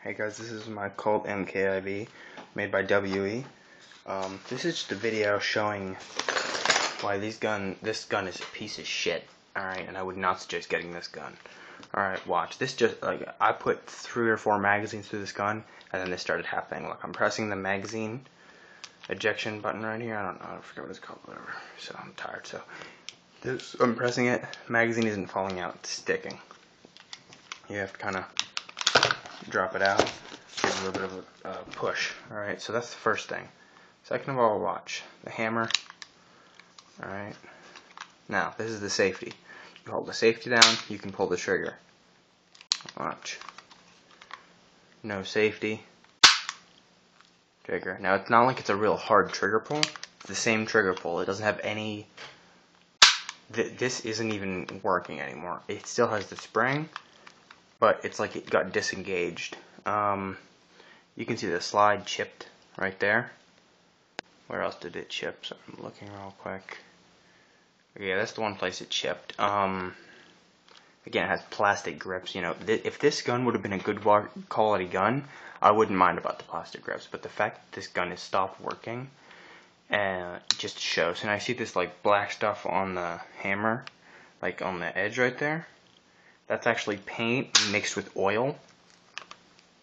Hey guys, this is my Colt MKIV made by WE. This is just a video showing why this gun is a piece of shit. Alright, and I would not suggest getting this gun. Alright, watch. This just, like, I put 3 or 4 magazines through this gun, and then this started happening. Look, I'm pressing the magazine ejection button right here. I forget what it's called, whatever. So I'm tired, so I'm pressing it. Magazine isn't falling out, it's sticking. You have to kind of drop it out, give it a little bit of a push. Alright, so that's the first thing. Second of all, watch the hammer. Alright, now this is the safety. You hold the safety down, you can pull the trigger. Watch. No safety. Trigger. Now it's not like it's a real hard trigger pull. It's the same trigger pull. It doesn't have any. This isn't even working anymore. It still has the spring, but it's like it got disengaged. You can see the slide chipped right there. Where else did it chip? So I'm looking real quick. Okay, that's the one place it chipped. Again, it has plastic grips. You know, if this gun would have been a good quality gun, I wouldn't mind about the plastic grips. But the fact that this gun has stopped working, just shows. And I see this like black stuff on the hammer, like on the edge right there. That's actually paint mixed with oil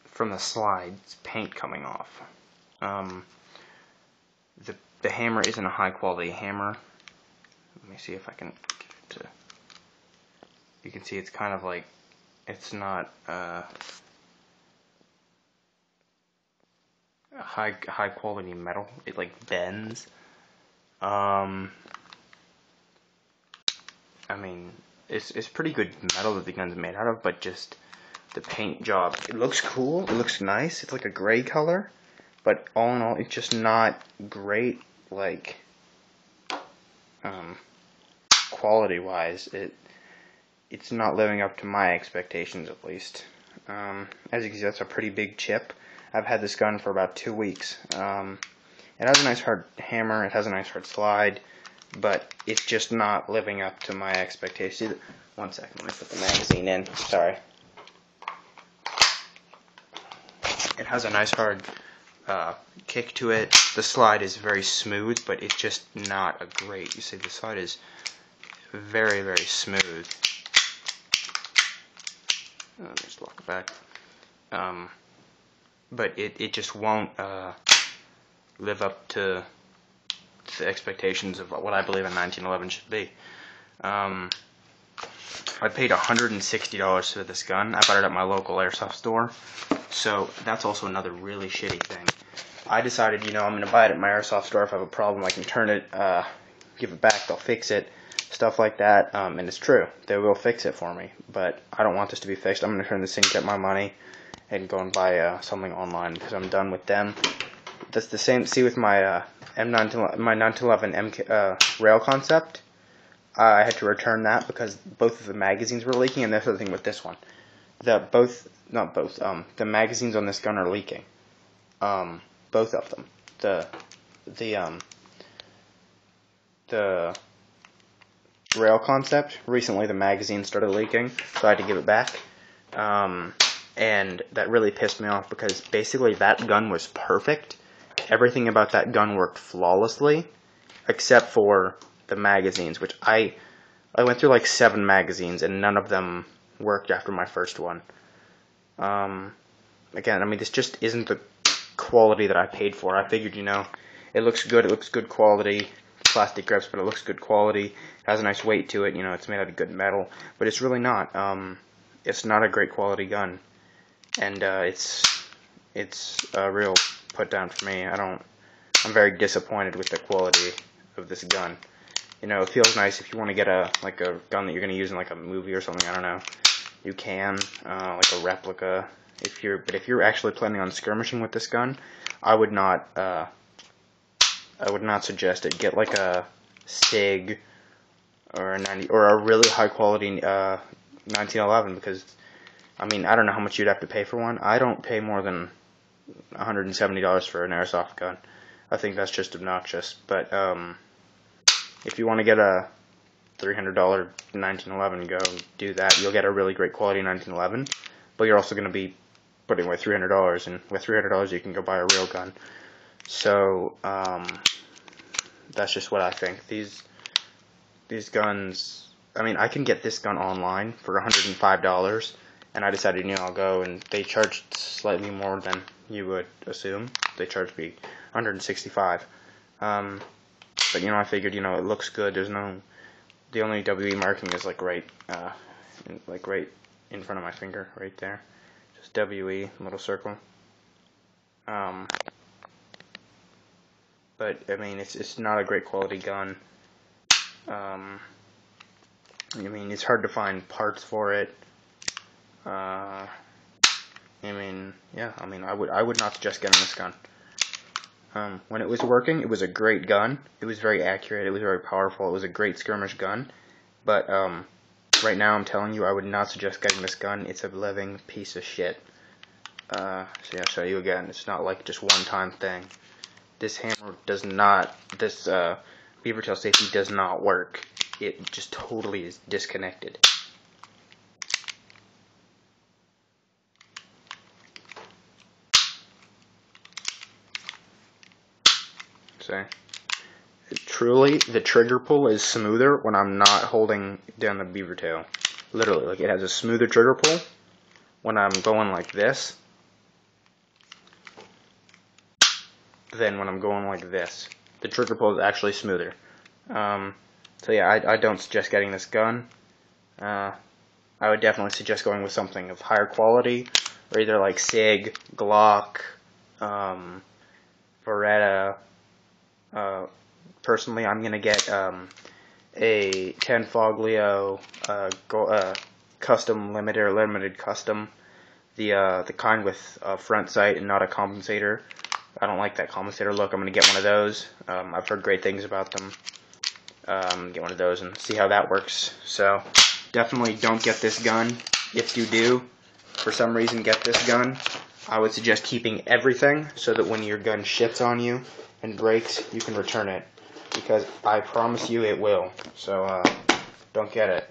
from the slides, paint coming off. The hammer isn't a high quality hammer. Let me see if I can get it to. You can see it's kind of like, it's not high quality metal. It like bends. I mean, it's pretty good metal that the gun's made out of, but just the paint job. It looks cool. It looks nice. It's like a gray color, but all in all, it's just not great. Like, quality wise, it's not living up to my expectations, at least. As you can see, that's a pretty big chip. I've had this gun for about 2 weeks. It has a nice hard hammer. It has a nice hard slide, but it's just not living up to my expectations. One second, let me put the magazine in. Sorry. It has a nice hard kick to it. The slide is very smooth, but it's just not a great. You see, the slide is very, very smooth. Just lock it back. But it just won't live up to the expectations of what I believe a 1911 should be. I paid $160 for this gun. I bought it at my local airsoft store. So that's also another really shitty thing. I decided, you know, I'm going to buy it at my airsoft store. If I have a problem, I can turn it, give it back, they'll fix it, stuff like that. And it's true. They will fix it for me. But I don't want this to be fixed. I'm going to turn this in, get my money, and go and buy something online because I'm done with them. That's the same. See, with my my 1911 rail concept, I had to return that because both of the magazines were leaking, and that's the thing with this one. The magazines on this gun are leaking. Both of them. The rail concept, recently the magazine started leaking, so I had to give it back. And that really pissed me off because basically that gun was perfect. Everything about that gun worked flawlessly, except for the magazines, which I went through like 7 magazines and none of them worked after my first one. Again, I mean, this just isn't the quality that I paid for. I figured, you know, it looks good quality, plastic grips, but it looks good quality. It has a nice weight to it, you know, it's made out of good metal, but it's really not. It's not a great quality gun, and it's a real put down for me. I'm very disappointed with the quality of this gun. You know, it feels nice if you want to get a gun that you're going to use in like a movie or something. I don't know. You can like a replica. If you're actually planning on skirmishing with this gun, I would not suggest it. Get like a SIG or a really high quality 1911, because I mean, I don't know how much you'd have to pay for one. I don't pay more than $170 for an airsoft gun. I think that's just obnoxious. But if you want to get a $300 1911, go do that. You'll get a really great quality 1911, but you're also going to be putting away $300, and with $300 you can go buy a real gun. So that's just what I think. These guns, I mean, I can get this gun online for $105, and I decided, you know, I'll go, and they charged slightly more than you would assume. They charged me $165. But, you know, I figured, you know, it looks good. There's no, the only WE marking is like right in front of my finger, right there. Just WE, little circle. But I mean, it's not a great quality gun. I mean, it's hard to find parts for it. I mean, yeah. I mean, I would not suggest getting this gun. When it was working, it was a great gun. It was very accurate. It was very powerful. It was a great skirmish gun. But right now, I'm telling you, I would not suggest getting this gun. It's a living piece of shit. So yeah, I'll show you again. It's not like just one-time thing. This hammer does not. This beaver tail safety does not work. It just totally is disconnected. See? Truly, the trigger pull is smoother when I'm not holding down the beaver tail. Literally, like, it has a smoother trigger pull when I'm going like this than when I'm going like this. The trigger pull is actually smoother. So yeah, I don't suggest getting this gun. I would definitely suggest going with something of higher quality, or either like SIG, Glock, Beretta. Personally, I'm gonna get a 10 Foglio custom limited or limited custom, the kind with a front sight and not a compensator. I don't like that compensator look. I'm gonna get one of those. I've heard great things about them. Get one of those and see how that works. So definitely don't get this gun. If you do, for some reason, get this gun, I would suggest keeping everything so that when your gun shits on you and breaks, you can return it, because I promise you it will. So don't get it.